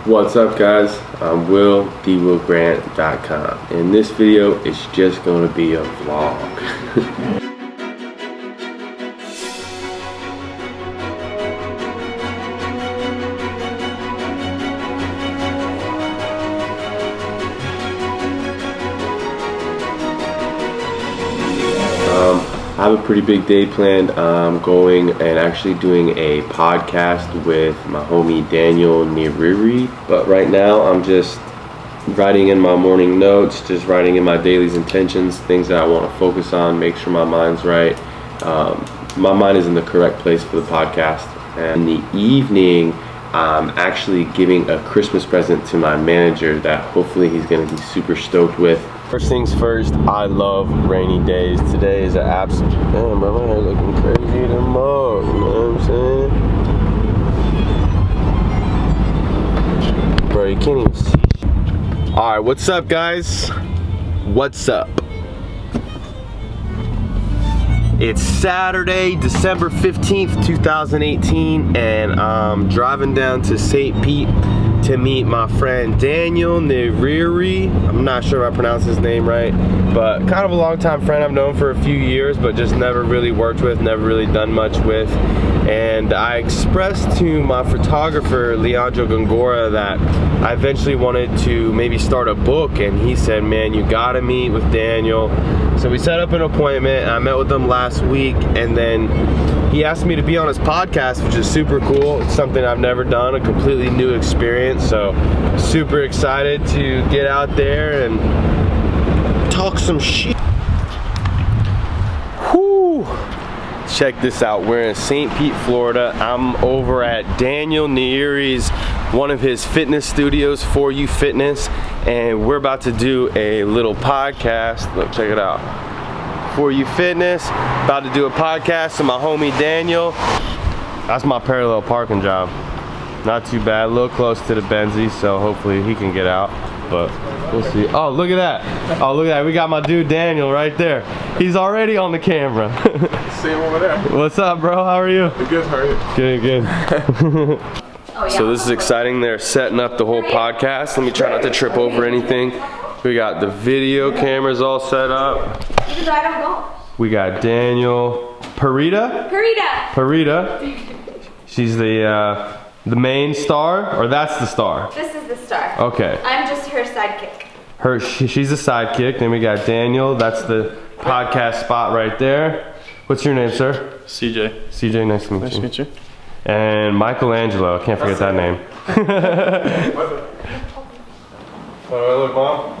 What's up, guys? I'm Will, thewillgrant.com, and this video is just going to be a vlog. I have a pretty big day planned. I'm going and actually doing a podcast with my homie Daniel Nyiri. But right now I'm just writing in my morning notes, just writing in my daily's intentions, things that I want to focus on, make sure my mind's right. My mind is in the correct place for the podcast. And in the evening, I'm actually giving a Christmas present to my manager that hopefully he's going to be super stoked with. First things first, I love rainy days. Today is an absolute, damn bro, my hair looking crazy to mug, you know what I'm saying? Bro, you can't even see. Alright, what's up guys? What's up? It's Saturday, December 15th, 2018, and I'm driving down to St. Pete to meet my friend Daniel Nyiri. I'm not sure if I pronounced his name right, but kind of a long-time friend I've known for a few years, but just never really worked with, never really done much with. And I expressed to my photographer, Leandro Gongora, that I eventually wanted to maybe start a book, and he said, man, you gotta meet with Daniel. So we set up an appointment, and I met with him last week, and then he asked me to be on his podcast, which is super cool. It's something I've never done, a completely new experience. So super excited to get out there and talk some shit. Whew. Check this out. We're in St. Pete, Florida. I'm over at Daniel Nyiri's, one of his fitness studios, For You Fitness, and we're about to do a little podcast. Look, check it out. For You Fitness, about to do a podcast with my homie Daniel. That's my parallel parking job. Not too bad, a little close to the Benzie, so hopefully he can get out, but we'll see. Oh, look at that. Oh, look at that. We got my dude Daniel right there. He's already on the camera. Same over there. What's up, bro? How are you? Good, how are you? Good, good. So this is exciting. They're setting up the whole podcast. Let me try not to trip over anything. We got the video cameras all set up. Because I don't go. We got Daniel. Parita? She's the main star, or that's the star? This is the star. Okay. I'm just her sidekick. She's a sidekick. Then we got Daniel. That's the podcast spot right there. What's your name, sir? CJ. CJ, nice to meet you. Nice to meet you. And Michelangelo. I can't forget that name. How do I look, Mom?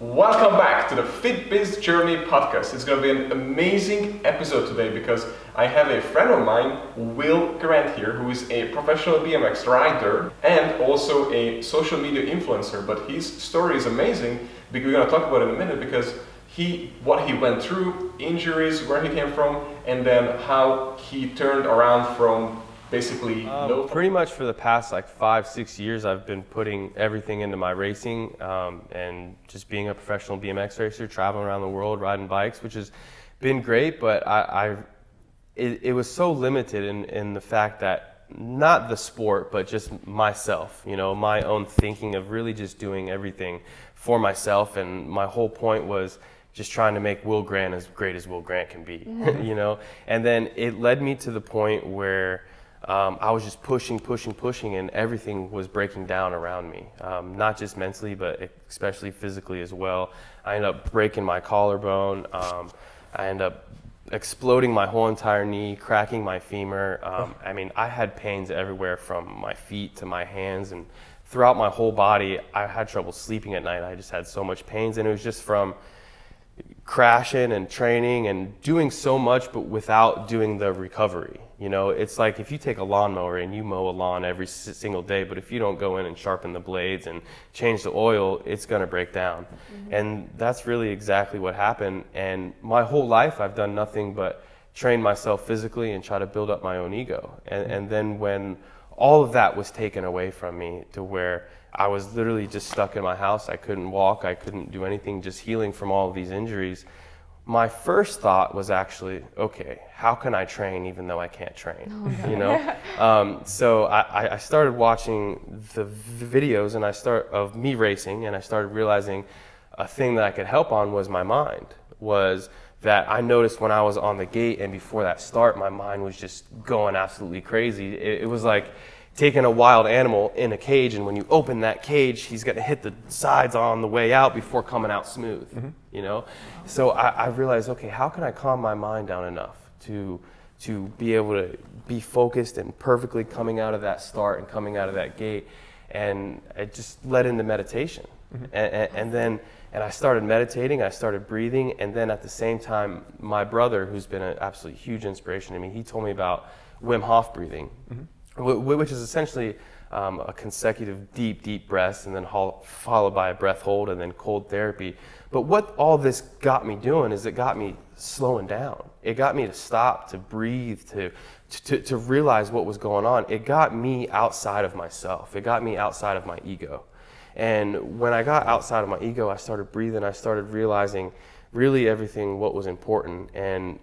Welcome back to the Fitbiz Journey podcast. It's going to be an amazing episode today because I have a friend of mine, Will Grant here, who is a professional BMX rider and also a social media influencer. But his story is amazing because we're going to talk about it in a minute because what he went through, injuries, where he came from, and then how he turned around from basically pretty much for the past like 5-6 years I've been putting everything into my racing and just being a professional BMX racer, traveling around the world riding bikes, which has been great, but it was so limited in the fact that not the sport but just myself, you know, my own thinking of really just doing everything for myself, and my whole point was just trying to make Will Grant as great as Will Grant can be, you know, and then it led me to the point where I was just pushing, and everything was breaking down around me. Not just mentally, but especially physically as well. I ended up breaking my collarbone. I ended up exploding my whole entire knee, cracking my femur. I mean, I had pains everywhere from my feet to my hands, and throughout my whole body. I had trouble sleeping at night. I just had so much pains, and it was just from crashing and training and doing so much but without doing the recovery. You know, it's like if you take a lawnmower and you mow a lawn every single day, but if you don't go in and sharpen the blades and change the oil, it's going to break down. And that's really exactly what happened. And my whole life I've done nothing but train myself physically and try to build up my own ego. And then when all of that was taken away from me to where I was literally just stuck in my house, I couldn't walk, I couldn't do anything, just healing from all of these injuries, my first thought was actually, okay, how can I train even though I can't train? You know, so I started watching the videos of me racing, and I started realizing a thing that I could help on was my mind. Was that I noticed when I was on the gate and before that start, my mind was just going absolutely crazy. It was like taking a wild animal in a cage, and when you open that cage, he's going to hit the sides on the way out before coming out smooth, you know? So I realized, okay, how can I calm my mind down enough to be able to be focused and perfectly coming out of that start and coming out of that gate? And it just led into meditation. And then I started meditating, I started breathing, and then at the same time, my brother, who's been an absolutely huge inspiration to me, he told me about Wim Hof Breathing, which is essentially a consecutive deep breaths and then followed by a breath hold and then cold therapy. But what all this got me doing is it got me slowing down. It got me to stop, to breathe, to realize what was going on. It got me outside of myself. It got me outside of my ego. And when I got outside of my ego, I started breathing. I started realizing really everything what was important, and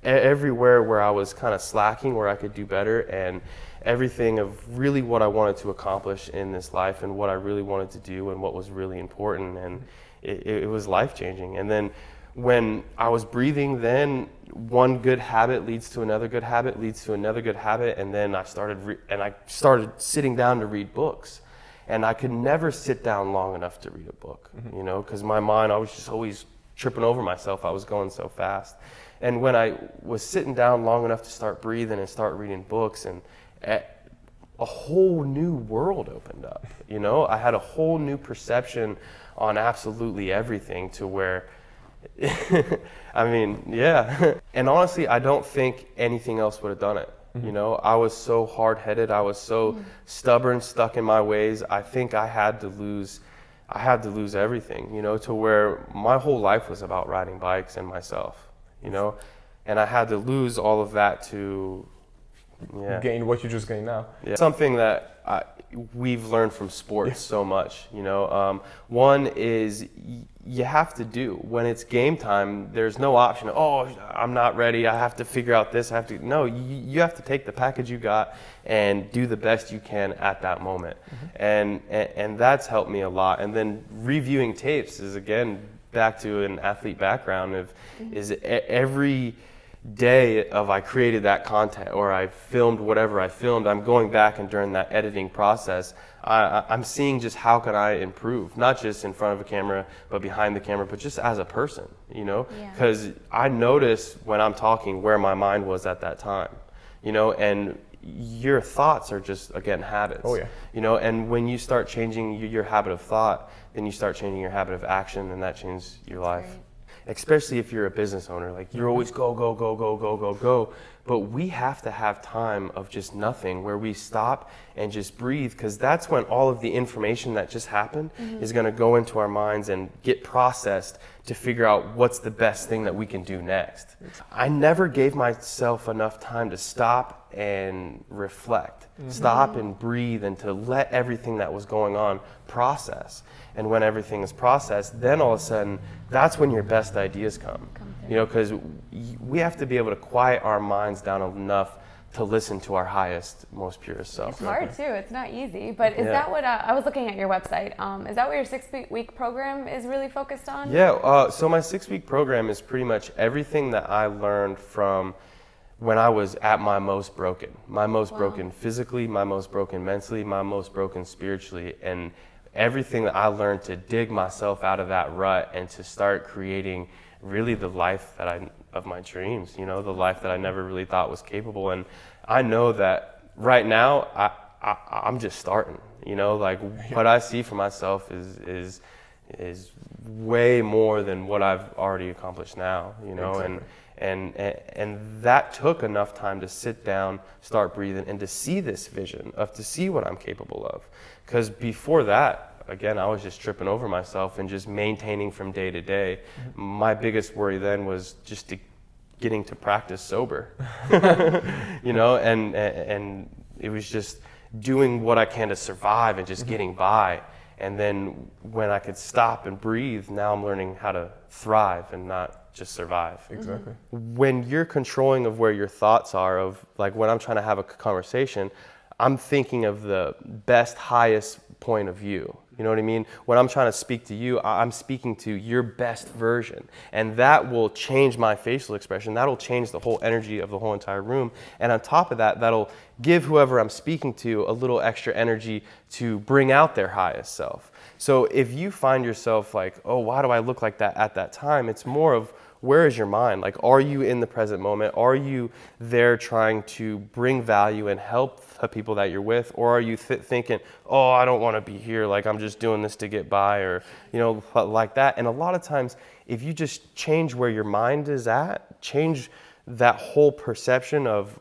everywhere where I was kind of slacking, where I could do better, and everything of really what I wanted to accomplish in this life and what I really wanted to do and what was really important. And it was life-changing. And then when I was breathing, then one good habit leads to another good habit, leads to another good habit, and then I started sitting down to read books. And I could never sit down long enough to read a book, you know, because my mind, I was just always tripping over myself. I was going so fast. And when I was sitting down long enough to start breathing and start reading books, and a whole new world opened up, you know. I had a whole new perception on absolutely everything, to where, I mean, yeah. And honestly, I don't think anything else would have done it. You know, I was so hard-headed. I was so stubborn, stuck in my ways. I think I had to lose everything, you know, to where my whole life was about riding bikes and myself, you know, and I had to lose all of that to gain what you just gained now. Yeah. Something that we've learned from sports so much, you know. One is you have to do, when it's game time, there's no option. Oh, I'm not ready. I have to figure out this. No, you have to take the package you got and do the best you can at that moment. And that's helped me a lot. And then reviewing tapes is, again, back to an athlete background is every day of I created that content or I filmed whatever I filmed, I'm going back, and during that editing process, I'm seeing just how can I improve, not just in front of a camera, but behind the camera, but just as a person, you know, because I notice when I'm talking where my mind was at that time, you know, and your thoughts are just, again, habits. Oh, yeah. You know, and when you start changing your habit of thought, then you start changing your habit of action, and that changes your life. Right. Especially if you're a business owner, like you're always go. But we have to have time of just nothing, where we stop and just breathe, because that's when all of the information that just happened is going to go into our minds and get processed to figure out what's the best thing that we can do next. I never gave myself enough time to stop and reflect, stop and breathe, and to let everything that was going on process. And when everything is processed, then all of a sudden, that's when your best ideas come. You know, because we have to be able to quiet our minds down enough to listen to our highest, most purest self. It's hard too. It's not easy. But is that what I was looking at your website? Is that what your 6-week program is really focused on? Yeah. So my 6-week program is pretty much everything that I learned from when I was at my most broken. My most broken physically, my most broken mentally, my most broken spiritually, and everything that I learned to dig myself out of that rut and to start creating really the life of my dreams, you know, the life that I never really thought was capable. And I know that right now I'm just starting, you know, like what I see for myself is way more than what I've already accomplished now, you know. Exactly. And that took enough time to sit down, start breathing, and to see this vision to see what I'm capable of. Because before that, again, I was just tripping over myself and just maintaining from day to day. My biggest worry then was just getting to practice sober, you know, and it was just doing what I can to survive and just getting by. And then when I could stop and breathe, now I'm learning how to thrive and not just survive. Exactly. When you're controlling of where your thoughts are, of like when I'm trying to have a conversation, I'm thinking of the best, highest point of view. You know what I mean? When I'm trying to speak to you, I'm speaking to your best version. And that will change my facial expression. That'll change the whole energy of the whole entire room. And on top of that, that'll give whoever I'm speaking to a little extra energy to bring out their highest self. So if you find yourself like, oh, why do I look like that at that time? It's more of, where is your mind? Like, are you in the present moment? Are you there trying to bring value and help the people that you're with? Or are you thinking, oh, I don't want to be here, like I'm just doing this to get by, or, you know, like that. And a lot of times, if you just change where your mind is at, change that whole perception of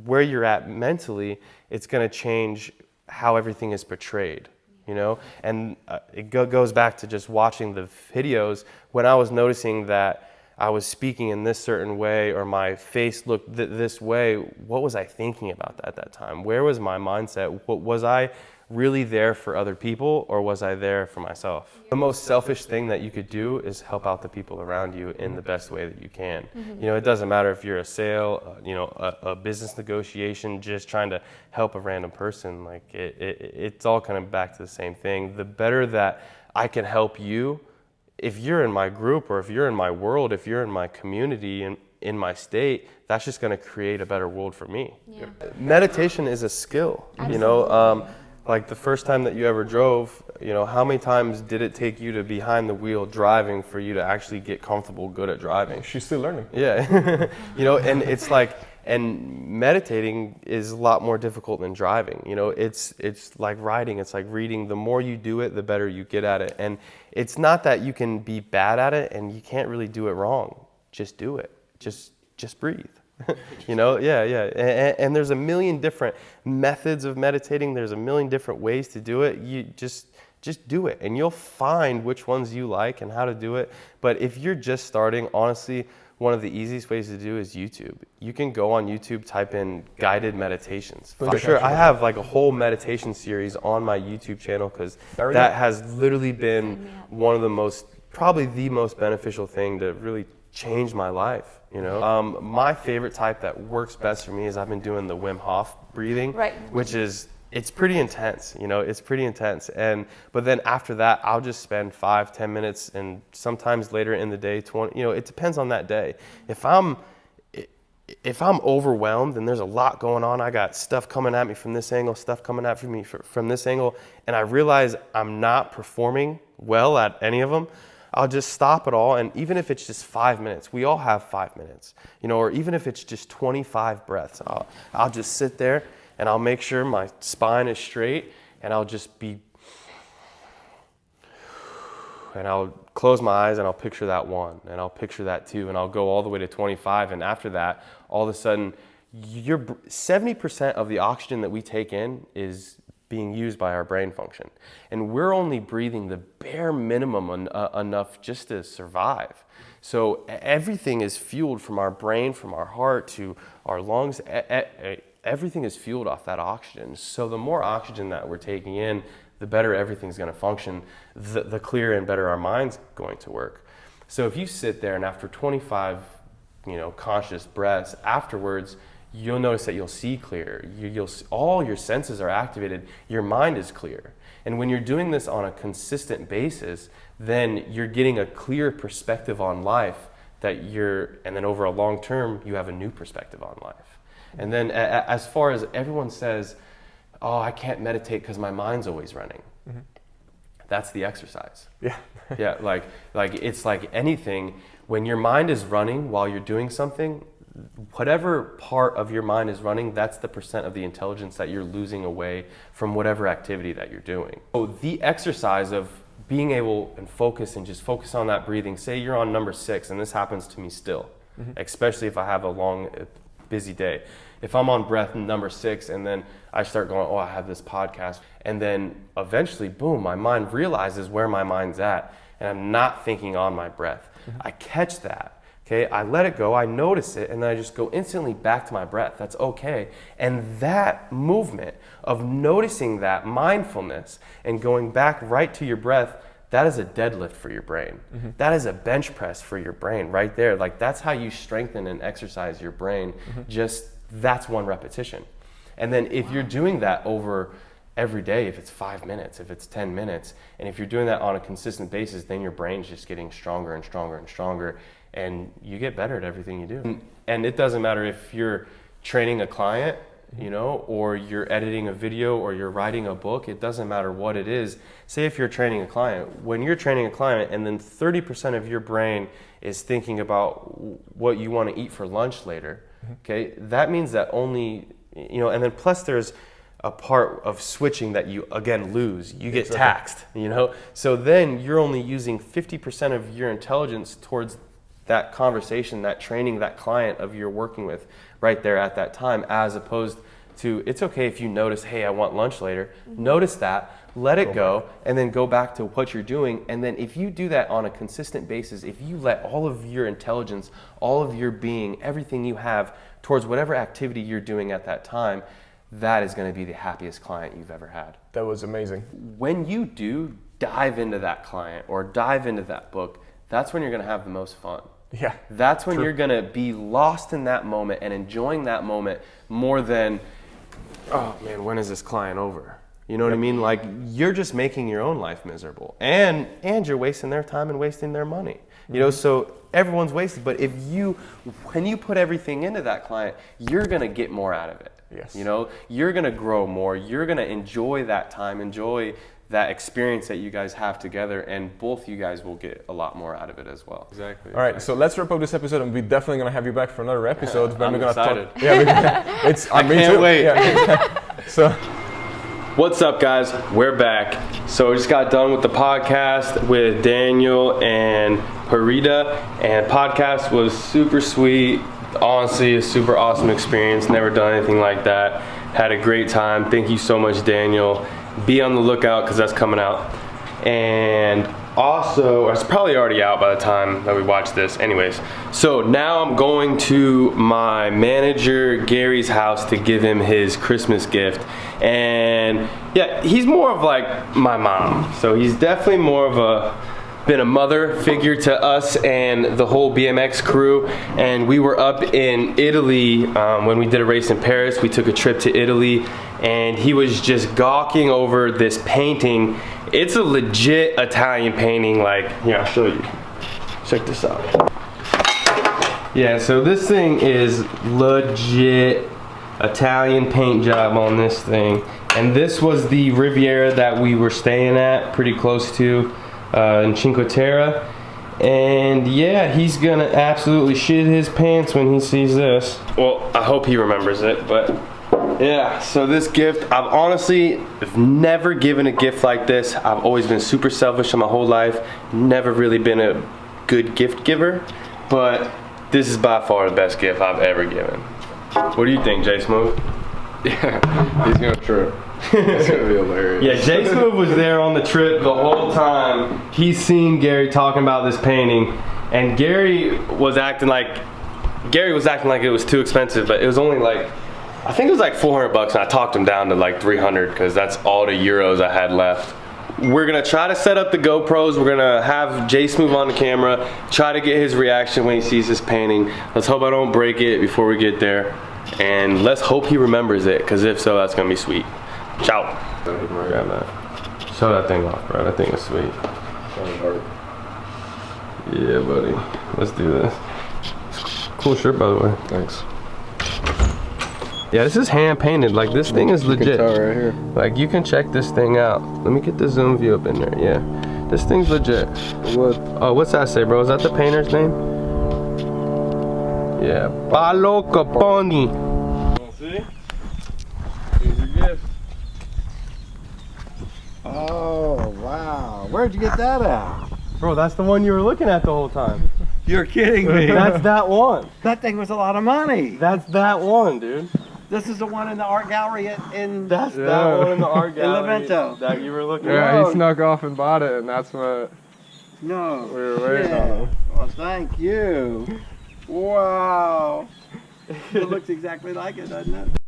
where you're at mentally, it's going to change how everything is portrayed. You know, and it goes back to just watching the videos. When I was noticing that I was speaking in this certain way, or my face looked this way, what was I thinking about that at that time? Where was my mindset? Was I really there for other people, or was I there for myself? The most selfish thing that you could do is help out the people around you in the best way that you can. You know, it doesn't matter if you're a sale, you know, a business negotiation, just trying to help a random person. Like it's all kind of back to the same thing. The better that I can help you, if you're in my group, or if you're in my world, if you're in my community and in my state, that's just going to create a better world for me. Yeah. Meditation is a skill. You know, like the first time that you ever drove, you know, how many times did it take you to behind the wheel driving for you to actually get comfortable, good at driving? She's still learning. Yeah. You know, and it's like, and meditating is a lot more difficult than driving. You know, it's like writing, it's like reading. The more you do it, the better you get at it. And it's not that you can be bad at it and you can't really do it wrong. Just do it. Just breathe. You know, yeah. And there's a million different methods of meditating. There's a million different ways to do it. You just do it, and you'll find which ones you like and how to do it. But if you're just starting, honestly, one of the easiest ways to do is YouTube. You can go on YouTube, type in guided meditations. For sure, I have like a whole meditation series on my YouTube channel, because that has literally been one of the most, probably the most beneficial thing to really change my life. You know, my favorite type that works best for me is I've been doing the Wim Hof breathing, which is, it's pretty intense, you know, it's pretty intense. But then after that, I'll just spend 5-10 minutes, and sometimes later in the day, 20, you know, it depends on that day. If I'm overwhelmed and there's a lot going on, I got stuff coming at me from this angle, stuff coming at me from this angle, and I realize I'm not performing well at any of them, I'll just stop it all. And even if it's just 5 minutes, we all have 5 minutes, you know, or even if it's just 25 breaths, I'll just sit there and I'll make sure my spine is straight, and I'll just be, and I'll close my eyes and I'll picture that 1, and I'll picture that 2, and I'll go all the way to 25. And after that, all of a sudden, 70% of the oxygen that we take in is being used by our brain function. And we're only breathing the bare minimum enough just to survive. So everything is fueled from our brain, from our heart to our lungs. Everything is fueled off that oxygen. So the more oxygen that we're taking in, the better everything's going to function, the clearer and better our mind's going to work. So if you sit there and after 25, you know, conscious breaths afterwards, you'll notice that you'll see clear. All your senses are activated. Your mind is clear. And when you're doing this on a consistent basis, then you're getting a clear perspective on life and then over a long term, you have a new perspective on life. And then as far as everyone says, oh, I can't meditate because my mind's always running. Mm-hmm. That's the exercise. Yeah. Yeah, like it's like anything. When your mind is running while you're doing something, whatever part of your mind is running, that's the percent of the intelligence that you're losing away from whatever activity that you're doing. So the exercise of being able and just focus on that breathing. Say you're on number 6, and this happens to me still, especially if I have a long, busy day. If I'm on breath number 6 and then I start going, oh, I have this podcast, and then eventually, boom, my mind realizes where my mind's at, and I'm not thinking on my breath. I catch that. Okay, I let it go, I notice it, and then I just go instantly back to my breath. That's okay. And that movement of noticing that mindfulness and going back right to your breath, that is a deadlift for your brain. That is a bench press for your brain right there. Like, that's how you strengthen and exercise your brain. Just that's one repetition. And then if you're doing that over every day, if it's 5 minutes, if it's 10 minutes, and if you're doing that on a consistent basis, then your brain's just getting stronger and stronger and stronger, and you get better at everything you do. And it doesn't matter if you're training a client, you know, or you're editing a video, or you're writing a book. It doesn't matter what it is. Say if you're training a client, when you're training a client and then 30% of your brain is thinking about what you want to eat for lunch later, okay, that means that only, you know, and then plus there's a part of switching that you again lose. You get taxed, you know? So then you're only using 50% of your intelligence towards that conversation, that training, that client of you're working with right there at that time, as opposed to, it's okay if you notice, hey, I want lunch later. Notice that, let it go, and then go back to what you're doing. And then if you do that on a consistent basis, if you let all of your intelligence, all of your being, everything you have towards whatever activity you're doing at that time, that is going to be the happiest client you've ever had. That was amazing. When you do dive into that client or dive into that book, that's when you're going to have the most fun. Yeah. That's when you're going to be lost in that moment and enjoying that moment more than, oh man, when is this client over? You know what I mean? Like, you're just making your own life miserable, and you're wasting their time and wasting their money. You know, so everyone's wasted. But when you put everything into that client, you're going to get more out of it. Yes. You know, you're going to grow more. You're going to enjoy that time, enjoy that experience that you guys have together, and both you guys will get a lot more out of it as well. Exactly. All right, so let's wrap up this episode, and we're definitely going to have you back for another episode. I'm excited. I can't wait. Yeah. So, what's up, guys? We're back. So we just got done with the podcast with Daniel and Parita, and podcast was super sweet. Honestly, a super awesome experience. Never done anything like that. Had a great time. Thank you so much, Daniel. Be on the lookout because that's coming out. And also, it's probably already out by the time that we watch this. Anyways, so now I'm going to my manager Gary's house to give him his Christmas gift. And yeah, he's more of like my mom. So he's definitely more of been a mother figure to us and the whole BMX crew. And we were up in Italy when we did a race in Paris. We took a trip to Italy, and he was just gawking over this painting. It's a legit Italian painting. Like, here, I'll show you. Check this out. Yeah, so this thing is legit Italian paint job on this thing. And this was the Riviera that we were staying at, pretty close to, in Cinque Terre. And yeah, he's gonna absolutely shit his pants when he sees this. Well, I hope he remembers it, but yeah, so this gift, I've honestly never given a gift like this. I've always been super selfish in my whole life, never really been a good gift giver, but this is by far the best gift I've ever given. What do you think, Jay Smooth? Yeah, he's gonna trip. It's gonna be hilarious. Yeah, Jay Smooth was there on the trip the whole time. He's seen Gary talking about this painting, and Gary was acting like it was too expensive, but it was only like, I think it was like $400, and I talked him down to like 300 because that's all the euros I had left. We're gonna try to set up the GoPros. We're gonna have Jay Smooth on the camera, try to get his reaction when he sees this painting. Let's hope I don't break it before we get there, and let's hope he remembers it, because if so, that's gonna be sweet. Ciao. Grab that. Show that thing off, bro. That thing is sweet. Yeah, buddy. Let's do this. Cool shirt, by the way. Thanks. Yeah, this is hand painted. Like, this thing is legit. You can tell right here. Like, you can check this thing out. Let me get the zoom view up in there. Yeah, this thing's legit. What? Oh, what's that say, bro? Is that the painter's name? Yeah, Paolo Caponi. See? Here's your gift. Oh, wow. Where'd you get that at? Bro, that's the one you were looking at the whole time. You're kidding me. That's that one. That thing was a lot of money. That's that one, dude. This is the one in the art gallery in That's that one in the art gallery Levento. that you were looking at. Yeah, he snuck off and bought it, and that's what No. We were waiting on him. Well, thank you. Wow. It looks exactly like it, doesn't it?